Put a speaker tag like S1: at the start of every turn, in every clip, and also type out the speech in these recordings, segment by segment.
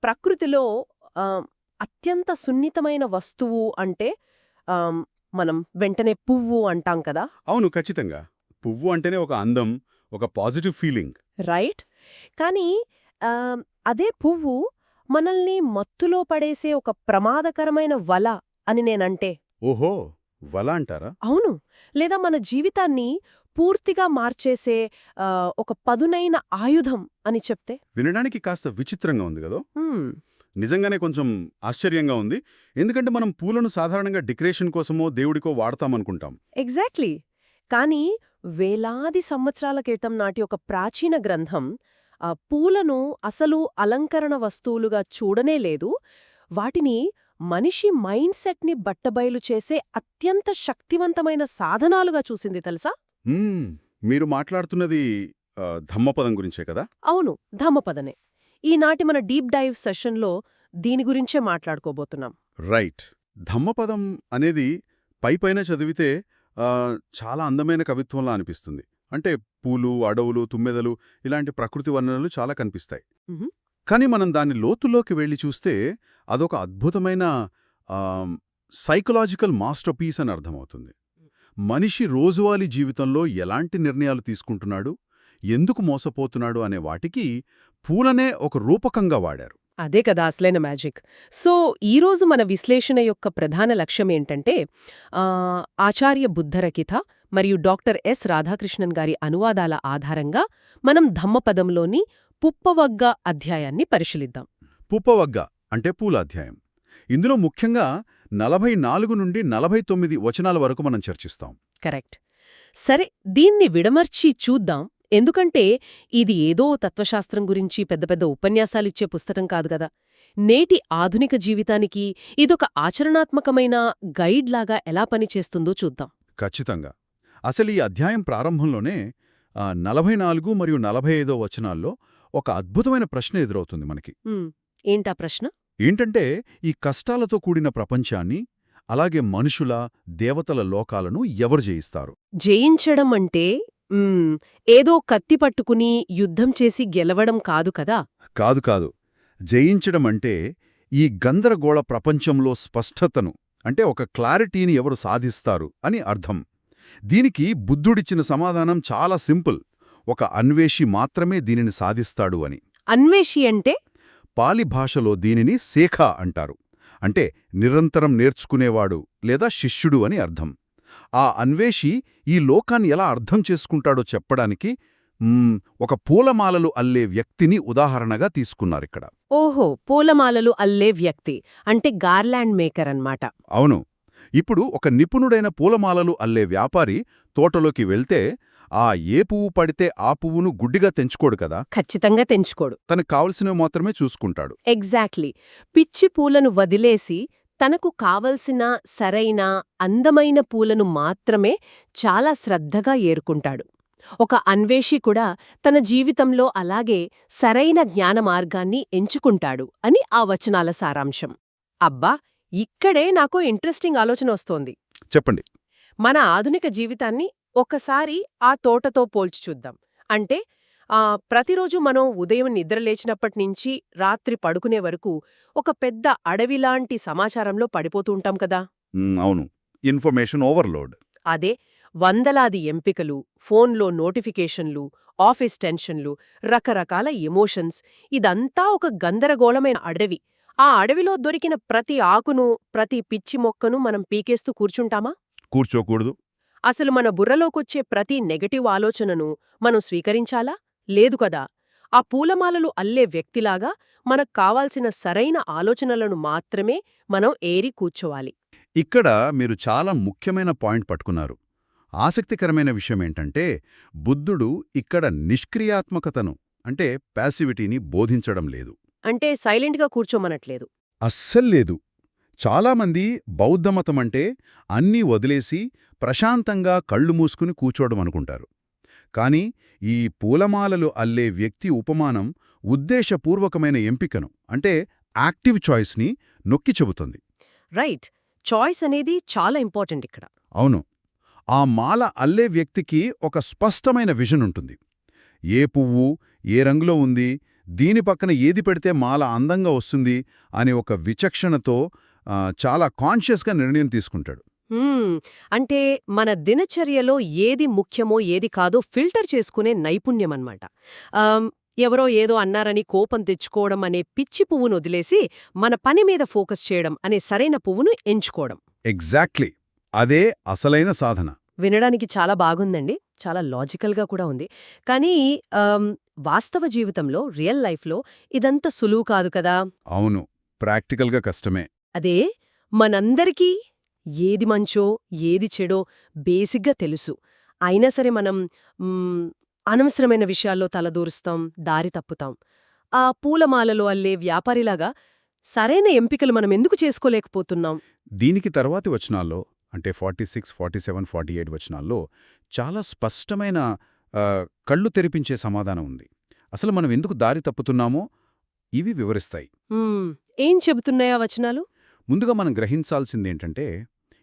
S1: ప్రకృతిలో ఆహ్, అత్యంత సున్నితమైన వస్తువు అంటే ఆహ్, మనం వెంటనే పువ్వు అంటాం కదా!
S2: అవును, ఖచ్చితంగా. పువ్వు అంటేనే ఒక అందం, ఒక పాజిటివ్ ఫీలింగ్.
S1: రైట్? కానీ ఆహ్, అదే పువ్వు మనల్ని మత్తులో పడేసే ఒక ప్రమాదకరమైన వల అని నేనంటే
S2: ఓహో! వల అంటారా?
S1: అవును. లేదా మన జీవితాన్ని పూర్తిగా మార్చేసే ఒక పదునైన ఆయుధం అని చెప్తే?
S2: వినడానికి కాస్త విచిత్రంగా ఉంది గదా!
S1: హ్మ్.
S2: నిజంగానే కొంచెం ఆశ్చర్యంగా ఉంది. ఎందుకంటే మనం పూలను సాధారణంగా డెకరేషన్ కోసమో, దేవుడికో వాడతామనుకుంటాం.
S1: ఎగ్జాక్ట్లీ. కానీ వేలాది సంవత్సరాల క్రితం నాటి ఒక ప్రాచీన గ్రంథం పూలను అసలు అలంకరణ వస్తువులుగా చూడనే లేదు. వాటిని మనిషి మైండ్ సెట్‌ని బట్టబయలు చేసే అత్యంత శక్తివంతమైన సాధనాలుగా చూసింది తెలుసా?
S2: హ్మ్. మీరు మాట్లాడుతున్నది ధమ్మపదం గురించే కదా?
S1: అవును. ధమ్మపదనే. ఈనాటి మన డీప్ డైవ్ సెషన్‌లో దీని గురించే మాట్లాడుకోబోతున్నాం.
S2: రైట్. ధమ్మపదం అనేది పైపైన చదివితే చాలా అందమైన కవిత్వంలా అనిపిస్తుంది. అంటే పూలు, అడవులు, తుమ్మెదలు ఇలాంటి ప్రకృతి వర్ణనలు చాలా కనిపిస్తాయి.
S1: హుహు.
S2: కానీ మనం దాని లోతుల్లోకి వెళ్లి చూస్తే అదొక అద్భుతమైన ఆహ్, సైకలాజికల్ మాస్టర్‌పీస్ అని అర్థమవుతుంది. మనిషి రోజువారీ జీవితంలో ఎలాంటి నిర్ణయాలు తీసుకుంటున్నాడు, ఎందుకు మోసపోతున్నాడు అనే వాటికి పూలనే ఒక రూపకంగా వాడారు.
S1: అదే కదా అసలైన మ్యాజిక్. సో, ఈరోజు మన విశ్లేషణ యొక్క ప్రధాన లక్ష్యమేంటంటే ఆచార్య బుద్ధరకిత మరియు డాక్టర్ ఎస్ రాధాకృష్ణన్ గారి అనువాదాల ఆధారంగా మనం ధమ్మపదంలోని పుప్పవగ్గ అధ్యాయాన్ని పరిశీలిద్దాం.
S2: పుప్పవగ్గ అంటే పూల అధ్యాయం. ఇందులో ముఖ్యంగా 44 నుండి 49 వచనాల వరకు మనం చర్చిస్తాం.
S1: కరెక్ట్. సరే, దీన్ని విడమర్చి చూద్దాం. ఎందుకంటే ఇది ఏదో తత్వశాస్త్రం గురించి పెద్ద పెద్ద ఉపన్యాసాలిచ్చే పుస్తకం కాదు గదా. నేటి ఆధునిక జీవితానికి ఇదొక ఆచరణాత్మకమైన గైడ్లాగా ఎలా పనిచేస్తుందో చూద్దాం.
S2: ఖచ్చితంగా. అసలు ఈ అధ్యాయం ప్రారంభంలోనే 44 మరియు 45 వచనాల్లో ఒక అద్భుతమైన ప్రశ్న ఎదురవుతుంది మనకి.
S1: ఏంటా ప్రశ్న?
S2: ఏంటంటే, ఈ కష్టాలతో కూడిన ప్రపంచాన్ని, అలాగే మనుషుల, దేవతల లోకాలను ఎవరు జయిస్తారు?
S1: జయించడం అంటే ఏదో కత్తి పట్టుకుని యుద్ధం చేసి గెలవడం కాదు కదా.
S2: కాదు కాదు. జయించడం అంటే, ఈ గందరగోళ ప్రపంచంలో స్పష్టతను, అంటే ఒక క్లారిటీని ఎవరు సాధిస్తారు అని అర్థం. దీనికి బుద్ధుడిచ్చిన సమాధానం చాలా సింపుల్. ఒక అన్వేషి మాత్రమే దీనిని సాధిస్తాడు అని.
S1: అన్వేషి అంటే?
S2: పాలి భాషలో దీనిని శేఖ అంటారు. అంటే నిరంతరం నేర్చుకునేవాడు లేదా శిష్యుడు అని అర్థం. ఆ అన్వేషి ఈ లోకాన్ని ఎలా అర్థం చేసుకుంటాడో చెప్పడానికి ఒక పూలమాలలు అల్లే వ్యక్తిని ఉదాహరణగా తీసుకున్నారిక్కడ.
S1: ఓహో, పూలమాలలు అల్లే వ్యక్తి అంటే గార్లాండ్ మేకర్ అన్నమాట.
S2: అవును. ఇప్పుడు ఒక నిపుణుడైన పూలమాలలు అల్లే వ్యాపారి తోటలోకి వెళ్తే ఏ పువ్వు పడితే ఆ పువ్వును గుడ్డిగా తెంచుకోడు కదా.
S1: ఖచ్చితంగా తెంచుకోడు.
S2: తనకు కావలసినవి మాత్రమే చూసుకుంటాడు.
S1: ఎగ్జాక్ట్లీ. పిచ్చి పూలను వదిలేసి తనకు కావలసిన సరైన అందమైన పూలను మాత్రమే చాలా శ్రద్ధగా ఏరుకుంటాడు. ఒక అన్వేషి కూడా తన జీవితంలో అలాగే సరైన జ్ఞాన మార్గాన్ని ఎంచుకుంటాడు అని ఆ వచనాల సారాంశం. అబ్బా, ఇక్కడే నాకు ఇంట్రెస్టింగ్ ఆలోచన వస్తోంది.
S2: చెప్పండి.
S1: మన ఆధునిక జీవితాన్ని ఒకసారి ఆ తోటతో పోల్చి చూద్దాం. అంటే ప్రతిరోజు మనం ఉదయం నిద్రలేచినప్పటినుంచి రాత్రి పడుకునే వరకు ఒక పెద్ద అడవిలాంటి సమాచారంలో పడిపోతూ ఉంటాం కదా.
S2: అవును. Information overload.
S1: అదే వందలాది ఎంపికలు, ఫోన్లో నోటిఫికేషన్లు, ఆఫీస్ టెన్షన్లు, రకరకాల ఎమోషన్స్, ఇదంతా ఒక గందరగోళమైన అడవి. ఆ అడవిలో దొరికిన ప్రతి ఆకును, ప్రతి పిచ్చి మొక్కను మనం పీకేస్తూ కూర్చుంటామా?
S2: కూర్చోకూడదు.
S1: అసలు మన బుర్రలోకొచ్చే ప్రతి నెగటివ్ ఆలోచనను మనం స్వీకరించాలా? లేదు కదా. ఆ పూలమాలలు అల్లే వ్యక్తిలాగా మనకు కావాల్సిన సరైన ఆలోచనలను మాత్రమే మనం ఏరి కూర్చోవాలి.
S2: ఇక్కడ మీరు చాలా ముఖ్యమైన పాయింట్ పట్టుకున్నారు. ఆసక్తికరమైన విషయమేంటంటే, బుద్ధుడు ఇక్కడ నిష్క్రియాత్మకతను, అంటే ప్యాసివిటీని బోధించడం లేదు.
S1: అంటే సైలెంట్గా కూర్చోమనట్లేదు.
S2: అస్సల్లేదు. చాలామంది బౌద్ధమతమంటే అన్నీ వదిలేసి ప్రశాంతంగా కళ్ళు మూసుకుని కూచోవడం అనుకుంటారు. కాని ఈ పూలమాలలు అల్లే వ్యక్తి ఉపమానం ఉద్దేశపూర్వకమైన ఎంపికను, అంటే యాక్టివ్ చాయిస్ని నొక్కి చెబుతుంది.
S1: రైట్. చాయిస్ అనేది చాలా ఇంపార్టెంట్ ఇక్కడ.
S2: అవును. ఆ మాల అల్లే వ్యక్తికి ఒక స్పష్టమైన విజన్ ఉంటుంది. ఏ పువ్వు ఏ రంగులో ఉంది, దీని పక్కన ఏది పెడితే మాల అందంగా వస్తుంది అనే ఒక విచక్షణతో చాలా కాన్షియస్గా నిర్ణయం తీసుకుంటాడు.
S1: హ్మ్. అంటే మన దినచర్యలో ఏది ముఖ్యమో ఏది కాదో ఫిల్టర్ చేసుకునే నైపుణ్యమన్నమాట. ఎవరో ఏదో అన్నారని కోపం తెచ్చుకోవడం అనే పిచ్చి పువ్వును వదిలేసి మన పని మీద ఫోకస్ చేయడం అనే సరైన పువ్వును ఎంచుకోవడం.
S2: ఎగ్జాక్ట్లీ. అదే అసలైన సాధన.
S1: వినడానికి చాలా బాగుందండి. చాలా లాజికల్గా కూడా ఉంది. కానీ ఆమ్, వాస్తవ జీవితంలో రియల్ లైఫ్లో ఇదంత సులువు కాదు కదా.
S2: అవును, ప్రాక్టికల్గా కష్టమే.
S1: అదే మనందరికీ ఏది మంచో ఏది చెడో బేసిగ్గా తెలుసు. అయినా సరే మనం అనవసరమైన విషయాల్లో తలదూరుస్తాం, దారి తప్పుతాం. ఆ పూలమాలలో అల్లే వ్యాపారిలాగా సరైన ఎంపికలు మనమెందుకు చేసుకోలేకపోతున్నాం?
S2: దీనికి తర్వాతి వచనాల్లో అంటే 46, 47, 48 వచనాల్లో చాలా స్పష్టమైన కళ్ళు తెరిపించే సమాధానం ఉంది. అసలు మనం ఎందుకు దారి తప్పుతున్నామో ఇవి వివరిస్తాయి.
S1: ఏం చెబుతున్నాయా వచనాలు?
S2: ముందుగా మనం గ్రహించాల్సిందేంటంటే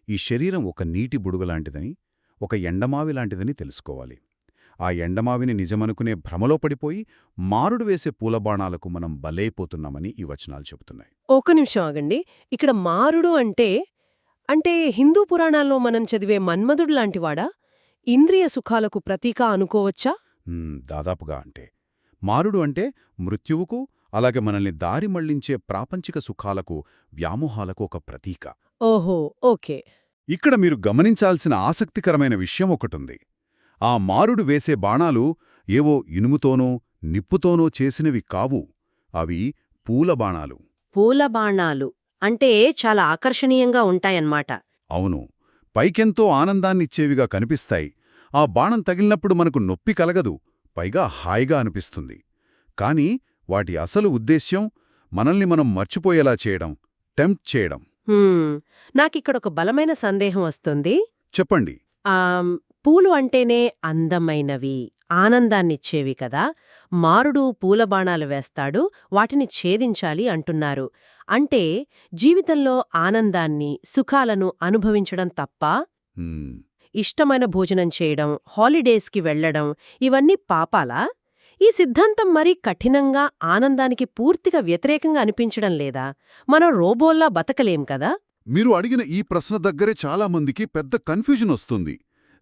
S2: ఈ శరీరం ఒక నీటి బుడుగలాంటిదని, ఒక ఎండమావి లాంటిదని తెలుసుకోవాలి. ఆ ఎండమావిని నిజమనుకునే భ్రమలో పడిపోయి మారుడు వేసే పూలబాణాలకు మనం బలైపోతున్నామని ఈ వచనాలు చెబుతున్నాయి.
S1: ఒక నిమిషం ఆగండి. ఇక్కడ మారుడు అంటే హిందూ పురాణాల్లో మనం చదివే మన్మధుడు లాంటివాడా? ఇంద్రియ సుఖాలకు ప్రతీక అనుకోవచ్చా?
S2: దాదాపుగా. మారుడు అంటే మృత్యువుకు, అలాగే మనల్ని దారి మళ్లించే ప్రాపంచిక సుఖాలకు, వ్యామోహాలకు ఒక ప్రతీక.
S1: ఓహో, ఓకే.
S2: ఇక్కడ మీరు గమనించాల్సిన ఆసక్తికరమైన విషయం ఒకటుంది. ఆ మారుడు వేసే బాణాలు ఏవో ఇనుముతోనో నిప్పుతోనో చేసినవి కావు. అవి పూలబాణాలు.
S1: పూలబాణాలు అంటే చాలా ఆకర్షణీయంగా ఉంటాయన్నమాట.
S2: అవును, పైకెంతో ఆనందాన్నిచ్చేవిగా కనిపిస్తాయి. ఆ బాణం తగిలినప్పుడు మనకు నొప్పి కలగదు, పైగా హాయిగా అనిపిస్తుంది. కాని వాటి అసలు ఉద్దేశ్యం మనల్ని మనం మర్చిపోయేలా చేయడం, టెంప్ట్ చేయడం.
S1: నాకిక్కడొక బలమైన సందేహం వస్తుంది.
S2: చెప్పండి.
S1: పూలు అంటేనే అందమైనవి, ఆనందాన్నిచ్చేవి కదా. మారుడు పూలబాణాలు వేస్తాడు, వాటిని ఛేదించాలి అంటున్నారు. అంటే జీవితంలో ఆనందాన్ని, సుఖాలను అనుభవించడం తప్ప ఇష్టమైన భోజనం చేయడం, హాలిడేస్కి వెళ్లడం ఇవన్నీ పాపాలా? ఈ సిద్ధాంతం మరీ కఠినంగా ఆనందానికి పూర్తిగా వ్యతిరేకంగా అనిపించడం లేదా? మనం రోబోల్లా బతకలేం కదా.
S2: మీరు అడిగిన ఈ ప్రశ్న దగ్గరే చాలామందికి పెద్ద కన్ఫ్యూజన్ వస్తుంది.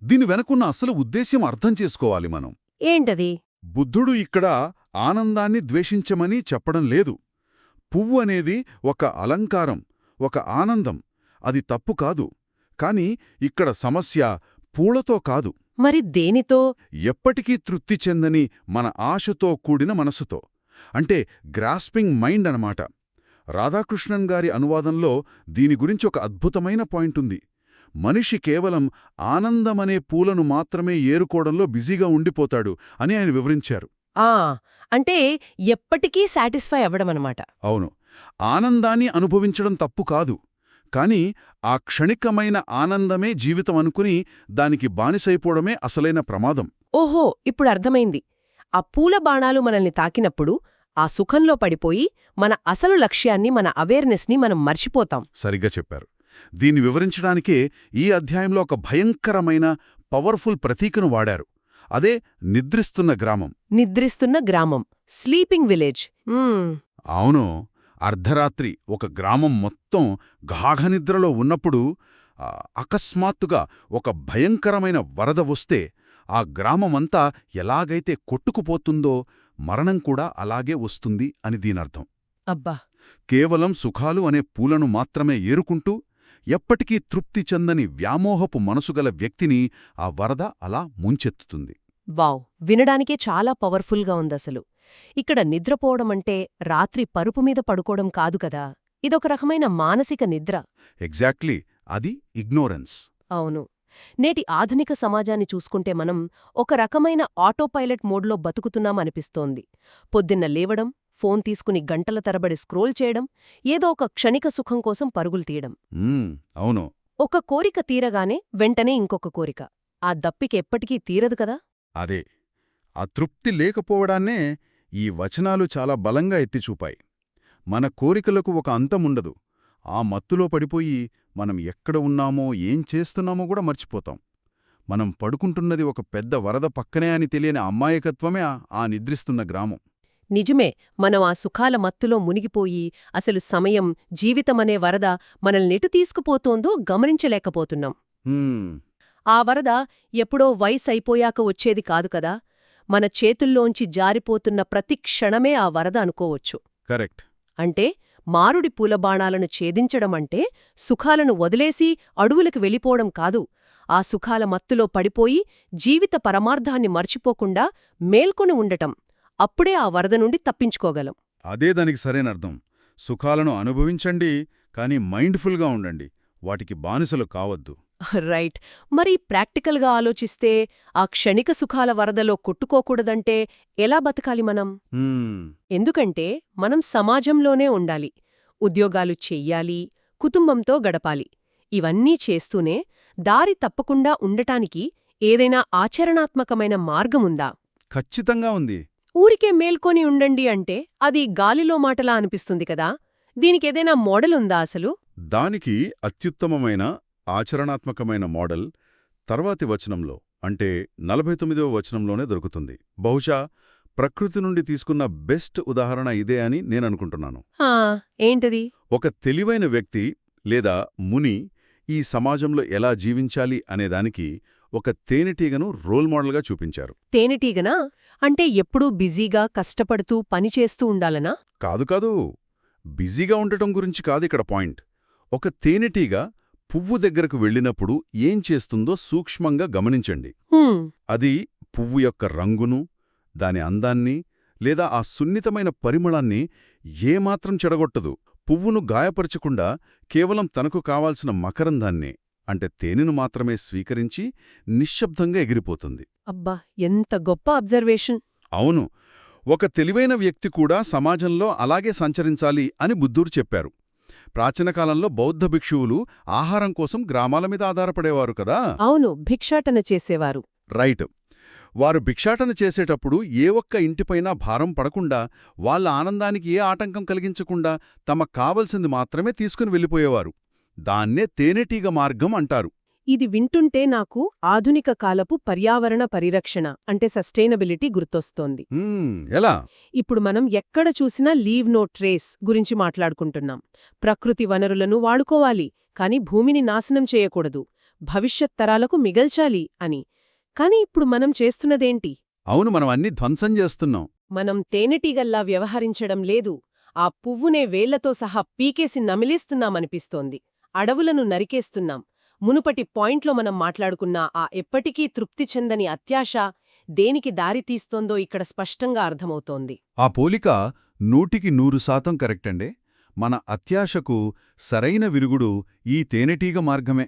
S2: దీని వెనకున్న అసలు ఉద్దేశ్యం అర్థం చేసుకోవాలి మనం.
S1: ఏంటది?
S2: బుద్ధుడు ఇక్కడ ఆనందాన్ని ద్వేషించమని చెప్పడం లేదు. పువ్వు అనేది ఒక అలంకారం, ఒక ఆనందం. అది తప్పు కాదు. కాని ఇక్కడ సమస్య పూలతో కాదు.
S1: మరి దేనితో?
S2: ఎప్పటికీ తృప్తి చెందని మన ఆశతో కూడిన మనసుతో. అంటే గ్రాస్పింగ్ మైండ్ అనమాట. రాధాకృష్ణన్ గారి అనువాదంలో దీని గురించి ఒక అద్భుతమైన పాయింటుంది. మనిషి కేవలం ఆనందమనే పూలను మాత్రమే ఏరుకోవడంలో బిజీగా ఉండిపోతాడు అని ఆయన వివరించారు.
S1: అంటే ఎప్పటికీ సాటిస్ఫై అవ్వడమనమాట.
S2: అవును, ఆనందాన్ని అనుభవించడం తప్పు కాదు. కాని ఆ క్షణికమైన ఆనందమే జీవితం అనుకుని దానికి బానిసైపోవడమే అసలైన ప్రమాదం.
S1: ఓహో, ఇప్పుడు అర్థమైంది. ఆ పూల బాణాలు మనల్ని తాకినప్పుడు ఆ సుఖంలో పడిపోయి మన అసలు లక్ష్యాన్ని, మన అవేర్నెస్ని మనం మర్చిపోతాం.
S2: సరిగ్గా చెప్పారు. దీన్ని వివరించడానికే ఈ అధ్యాయంలో ఒక భయంకరమైన పవర్ఫుల్ ప్రతీకను వాడారు. అదే నిద్రిస్తున్న గ్రామం.
S1: నిద్రిస్తున్న గ్రామం, స్లీపింగ్ విలేజ్.
S2: అవును, అర్ధరాత్రి ఒక గ్రామం మొత్తం గాఢనిద్రలో ఉన్నప్పుడు అకస్మాత్తుగా ఒక భయంకరమైన వరద వస్తే ఆ గ్రామమంతా ఎలాగైతే కొట్టుకుపోతుందో మరణం కూడా అలాగే వస్తుంది అని దీనర్థం.
S1: అబ్బా!
S2: కేవలం సుఖాలు అనే పూలను మాత్రమే ఏరుకుంటూ ఎప్పటికీ తృప్తి చెందని వ్యామోహపు మనసుగల వ్యక్తిని ఆ వరద అలా ముంచెత్తుతుంది.
S1: వావ్! వినడానికే చాలా పవర్ఫుల్గా ఉందసలు. ఇక్కడ నిద్రపోవడమంటే రాత్రి పరుపు మీద పడుకోవడం కాదు కదా. ఇదొక రకమైన మానసిక నిద్ర.
S2: ఎగ్జాక్ట్లీ, అది ఇగ్నోరెన్స్.
S1: అవును. నేటి ఆధునిక సమాజాన్ని చూసుకుంటే మనం ఒక రకమైన ఆటోపైలట్ మోడ్లో బతుకుతున్నామనిపిస్తోంది. పొద్దున్న లేవడం, ఫోన్ తీసుకుని గంటల తరబడి స్క్రోల్ చేయడం, ఏదో ఒక క్షణిక సుఖం కోసం పరుగులు తీయడం.
S2: అవును.
S1: ఒక కోరిక తీరగానే వెంటనే ఇంకొక కోరిక. ఆ దప్పికెప్పటికీ తీరదు కదా.
S2: అదే, ఆ తృప్తి లేకపోవడాన్నే ఈ వచనాలు చాలా బలంగా ఎత్తిచూపాయి. మన కోరికలకు ఒక అంతముండదు. ఆ మత్తులో పడిపోయి మనం ఎక్కడ ఉన్నామో, ఏం చేస్తున్నామో కూడా మర్చిపోతాం. మనం పడుకుంటున్నది ఒక పెద్ద వరద పక్కనే అని తెలియని అమ్మాయకత్వమే ఆ నిద్రిస్తున్న గ్రామం.
S1: నిజమే, మనం ఆ సుఖాల మత్తులో మునిగిపోయి అసలు సమయం, జీవితమనే వరద మనల్నెటు తీసుకుపోతోందో గమనించలేకపోతున్నాం.
S2: హ్మ్,
S1: ఆ వరద ఎప్పుడో వయసైపోయాక వచ్చేది కాదు కదా, మన చేతుల్లోంచి జారిపోతున్న ప్రతి క్షణమే ఆ వరద అనుకోవచ్చు.
S2: కరెక్ట్.
S1: అంటే మారుడి పూలబాణాలను ఛేదించడమంటే సుఖాలను వదిలేసి అడవులకు వెళ్ళిపోవడం కాదు, ఆ సుఖాల మత్తులో పడిపోయి జీవిత పరమార్థాన్ని మర్చిపోకుండా మేల్కొని ఉండటం. అప్పుడే ఆ వరద నుండి తప్పించుకోగలం.
S2: అదే దానికి సరైన అర్థం. సుఖాలను అనుభవించండి, కానీ మైండ్ఫుల్గా ఉండండి, వాటికి బానిసలు కావద్దు.
S1: రైట్. మరి ప్రాక్టికల్గా ఆలోచిస్తే ఆ క్షణిక సుఖాల వరదలో కొట్టుకోకూడదంటే ఎలా బతకాలి మనం?
S2: హ్మ్,
S1: ఎందుకంటే మనం సమాజంలోనే ఉండాలి, ఉద్యోగాలు చెయ్యాలి, కుటుంబంతో గడపాలి. ఇవన్నీ చేస్తూనే దారి తప్పకుండా ఉండటానికి ఏదైనా ఆచరణాత్మకమైన మార్గముందా?
S2: ఖచ్చితంగా ఉంది.
S1: ఊరికే మేల్కొని ఉండండి అంటే అది గాలిలో మాటలా అనిపిస్తుంది కదా. దీనికేదైనా మోడలుందా అసలు?
S2: దానికి అత్యుత్తమమైన ఆచరణాత్మకమైన మోడల్ తర్వాతి వచనంలో, అంటే 49వ వచనంలోనే దొరుకుతుంది. బహుశా ప్రకృతి నుండి తీసుకున్న బెస్ట్ ఉదాహరణ ఇదే అని నేననుకుంటున్నాను.
S1: ఏంటది?
S2: ఒక తెలివైన వ్యక్తి లేదా ముని ఈ సమాజంలో ఎలా జీవించాలి అనేదానికి ఒక తేనెటీగను రోల్ మోడల్గా చూపించారు.
S1: తేనెటీగనా? అంటే ఎప్పుడూ బిజీగా కష్టపడుతూ పనిచేస్తూ ఉండాలనా?
S2: కాదు కాదు, బిజీగా ఉండటం గురించి కాదిక్కడ పాయింట్. ఒక తేనెటీగ పువ్వు దగ్గరకు వెళ్ళినప్పుడు ఏం చేస్తుందో సూక్ష్మంగా గమనించండి. అది పువ్వు యొక్క రంగును, దాని అందాన్ని లేదా ఆ సున్నితమైన పరిమళాన్ని ఏమాత్రం చెడగొట్టదు. పువ్వును గాయపరచకుండా కేవలం తనకు కావాల్సిన మకరందాన్నే, అంటే తేనెను మాత్రమే స్వీకరించి నిశ్శబ్దంగా ఎగిరిపోతుంది.
S1: అబ్బా, ఎంత గొప్ప అబ్జర్వేషన్!
S2: అవును, ఒక తెలివైన వ్యక్తి కూడా సమాజంలో అలాగే సంచరించాలి అని బుద్ధుడు చెప్పారు. ప్రాచీన కాలంలో బౌద్ధ భిక్షువులు ఆహారం కోసం గ్రామాల మీద ఆధారపడేవారు కదా.
S1: అవును, భిక్షాటన చేసేవారు.
S2: రైట్. వారు భిక్షాటన చేసేటప్పుడు ఏ ఒక్క ఇంటిపైనా భారం పడకుండా, వాళ్ళ ఆనందానికి ఏ ఆటంకం కలిగించకుండా తమకు కావలసింది మాత్రమే తీసుకుని వెళ్ళిపోయేవారు. దాన్నే తేనెటీగ మార్గం అంటారు.
S1: ఇది వింటుంటే నాకు ఆధునిక కాలపు పర్యావరణ పరిరక్షణ అంటే సస్టైనబిలిటీ గుర్తొస్తోంది.
S2: ఎలా?
S1: ఇప్పుడు మనం ఎక్కడ చూసినా లీవ్ నో ట్రేస్ గురించి మాట్లాడుకుంటున్నాం. ప్రకృతి వనరులను వాడుకోవాలి, కాని భూమిని నాశనం చేయకూడదు, భవిష్యత్ తరాలకు మిగల్చాలి అని. కాని ఇప్పుడు మనం చేస్తున్నదేంటి?
S2: అవును, మనం అన్నీ ధ్వంసం చేస్తున్నాం.
S1: మనం తేనెటీగల్లా వ్యవహరించడం లేదు, ఆ పువ్వునే వేళ్లతో సహా పీకేసి నమిలేస్తున్నామనిపిస్తోంది. అడవులను నరికేస్తున్నాం. మునుపటి పాయింట్లో మనం మాట్లాడుకున్న ఆ ఎప్పటికీ తృప్తి చెందని అత్యాశ దేనికి దారితీస్తోందో ఇక్కడ స్పష్టంగా అర్థమవుతోంది.
S2: ఆ పోలిక 100% కరెక్టండే. మన అత్యాశకు సరైన విరుగుడు ఈ తేనెటీగ మార్గమే.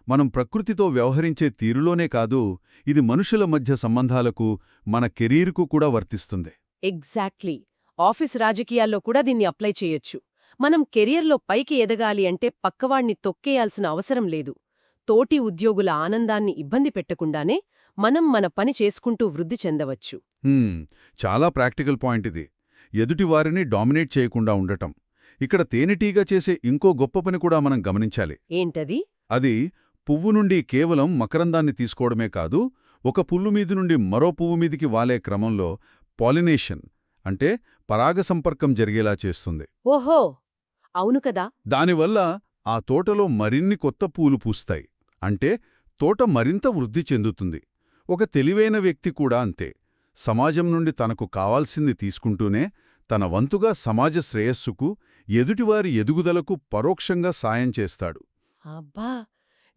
S2: మనం ప్రకృతితో వ్యవహరించే తీరులోనే కాదు, ఇది మనుషుల మధ్య సంబంధాలకు, మన కెరీర్కు కూడా వర్తిస్తుంది.
S1: ఎగ్జాక్ట్లీ. ఆఫీస్ రాజకీయాల్లో కూడా దీన్ని అప్లై చేయొచ్చు. మనం కెరియర్లో పైకి ఎదగాలి అంటే పక్కవాణ్ణి తొక్కేయాల్సిన అవసరం లేదు. తోటి ఉద్యోగుల ఆనందాన్ని ఇబ్బంది పెట్టకుండానే మనం మన పని చేసుకుంటూ వృద్ధి చెందవచ్చు.
S2: చాలా ప్రాక్టికల్ పాయింట్ ఇది. ఎదుటివారిని డామినేట్ చేయకుండా ఉండటం. ఇక్కడ తేనెటీగ చేసే ఇంకో గొప్ప పని కూడా మనం గమనించాలి.
S1: ఏంటది?
S2: అది పువ్వు నుండి కేవలం మకరందాన్ని తీసుకోవడమే కాదు, ఒక పుల్లు మీది నుండి మరో పువ్వు మీదికి వాలే క్రమంలో పాలినేషన్ అంటే పరాగ సంపర్కం జరిగేలా చేస్తుంది.
S1: ఓహో, అవును కదా.
S2: దానివల్ల ఆ తోటలో మరిన్ని కొత్త పూలు పూస్తాయి. అంటే తోట మరింత వృద్ధి చెందుతుంది. ఒక తెలివైన వ్యక్తి కూడా అంతే. సమాజం నుండి తనకు కావాల్సింది తీసుకుంటూనే తన వంతుగా సమాజ శ్రేయస్సుకు, ఎదుటివారి ఎదుగుదలకు పరోక్షంగా సాయం చేస్తాడు.
S1: అబ్బా,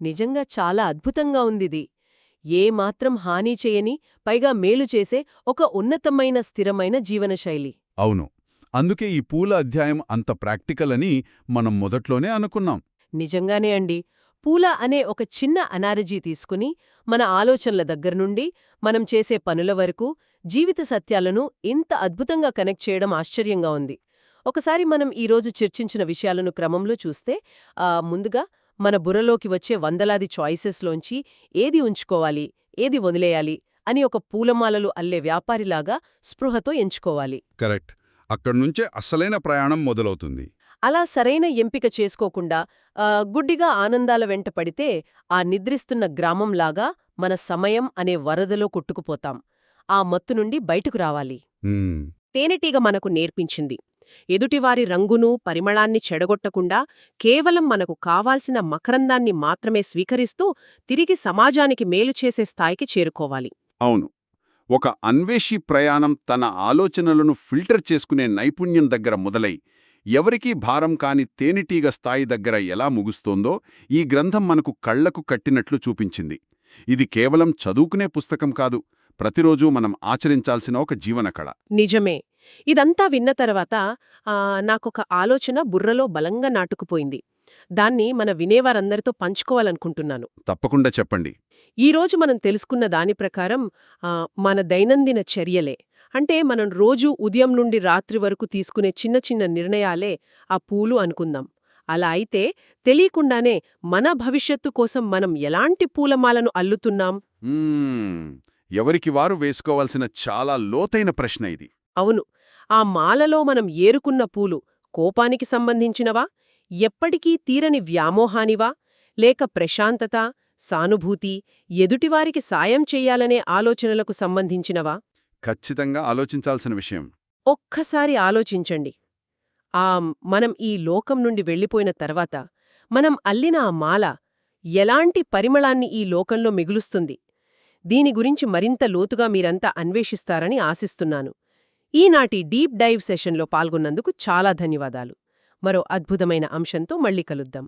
S1: నిజంగా చాలా అద్భుతంగా ఉందిది. ఏమాత్రం హాని చేయని, పైగా మేలు చేసే ఒక ఉన్నతమైన స్థిరమైన జీవనశైలి.
S2: అవును, అందుకే ఈ పూల అధ్యాయం అంత ప్రాక్టికల్ అని మనం మొదట్లోనే అనుకున్నాం.
S1: నిజంగానే అండి. పూల అనే ఒక చిన్న అనాలజీ తీసుకుని మన ఆలోచనల దగ్గర్నుండి మనం చేసే పనుల వరకు జీవిత సత్యాలను ఇంత అద్భుతంగా కనెక్ట్ చేయడం ఆశ్చర్యంగా ఉంది. ఒకసారి మనం ఈరోజు చర్చించిన విషయాలను క్రమంలో చూస్తే ముందుగా మన బుర్రలోకి వచ్చే వందలాది చాయిసెస్లోంచి ఏది ఉంచుకోవాలి, ఏది వదిలేయాలి అని ఒక పూలమాలలు అల్లే వ్యాపారిలాగా స్పృహతో ఎంచుకోవాలి.
S2: కరెక్ట్. అక్కడ్నుంచే అసలైన ప్రయాణం మొదలవుతుంది.
S1: అలా సరైన ఎంపిక చేసుకోకుండా గుడ్డిగా ఆనందాల వెంట పడితే ఆ నిద్రిస్తున్న గ్రామంలాగా మన సమయం అనే వరదలో కొట్టుకుపోతాం. ఆ మత్తు నుండి బయటకు రావాలి. తేనెటీగ మనకు నేర్పించింది. ఎదుటివారి రంగును, పరిమళాన్ని చెడగొట్టకుండా కేవలం మనకు కావాల్సిన మకరందాన్ని మాత్రమే స్వీకరిస్తూ తిరిగి సమాజానికి మేలు చేసే స్థాయికి చేరుకోవాలి.
S2: అవును. ఒక అన్వేషి ప్రయాణం తన ఆలోచనలను ఫిల్టర్ చేసుకునే నైపుణ్యం దగ్గర మొదలై ఎవరికీ భారం కాని తేనెటీగ స్థాయి దగ్గర ఎలా ముగుస్తోందో ఈ గ్రంథం మనకు కళ్లకు కట్టినట్లు చూపించింది. ఇది కేవలం చదువుకునే పుస్తకం కాదు, ప్రతిరోజూ మనం ఆచరించాల్సిన ఒక జీవనకళ.
S1: నిజమే. ఇదంతా విన్న తర్వాత నాకొక ఆలోచన బుర్రలో బలంగా నాటుకుపోయింది. దాన్ని మన వినేవారందరితో పంచుకోవాలనుకుంటున్నాను.
S2: తప్పకుండా చెప్పండి.
S1: ఈరోజు మనం తెలుసుకున్న దాని ప్రకారం మన దైనందిన చర్యలే, అంటే మనం రోజూ ఉదయం నుండి రాత్రి వరకు తీసుకునే చిన్న చిన్న నిర్ణయాలే ఆ పూలు అనుకుందాం. అలా అయితే తెలియకుండానే మన భవిష్యత్తు కోసం మనం ఎలాంటి పూలమాలను అల్లుతున్నాం?
S2: ఎవరికి వారు వేసుకోవాల్సిన చాలా లోతైన ప్రశ్న ఇది.
S1: అవును. ఆ మాలలో మనం ఏరుకున్న పూలు కోపానికి సంబంధించినవా, ఎప్పటికీ తీరని వ్యామోహానివా, లేక ప్రశాంతత, సానుభూతి, ఎదుటివారికి సాయం చెయ్యాలనే ఆలోచనలకు సంబంధించినవా?
S2: ఖచ్చితంగా ఆలోచించాల్సిన విషయం.
S1: ఒక్కసారి ఆలోచించండి. మనం ఈ లోకం నుండి వెళ్ళిపోయిన తర్వాత మనం అల్లిన ఆ మాల ఎలాంటి పరిమళాన్ని ఈ లోకంలో మిగులుస్తుంది? దీని గురించి మరింత లోతుగా మీరంతా అన్వేషిస్తారని ఆశిస్తున్నాను. ఈనాటి డీప్ డైవ్ సెషన్లో పాల్గొన్నందుకు చాలా ధన్యవాదాలు. మరో అద్భుతమైన అంశంతో మళ్ళీ కలుద్దాం.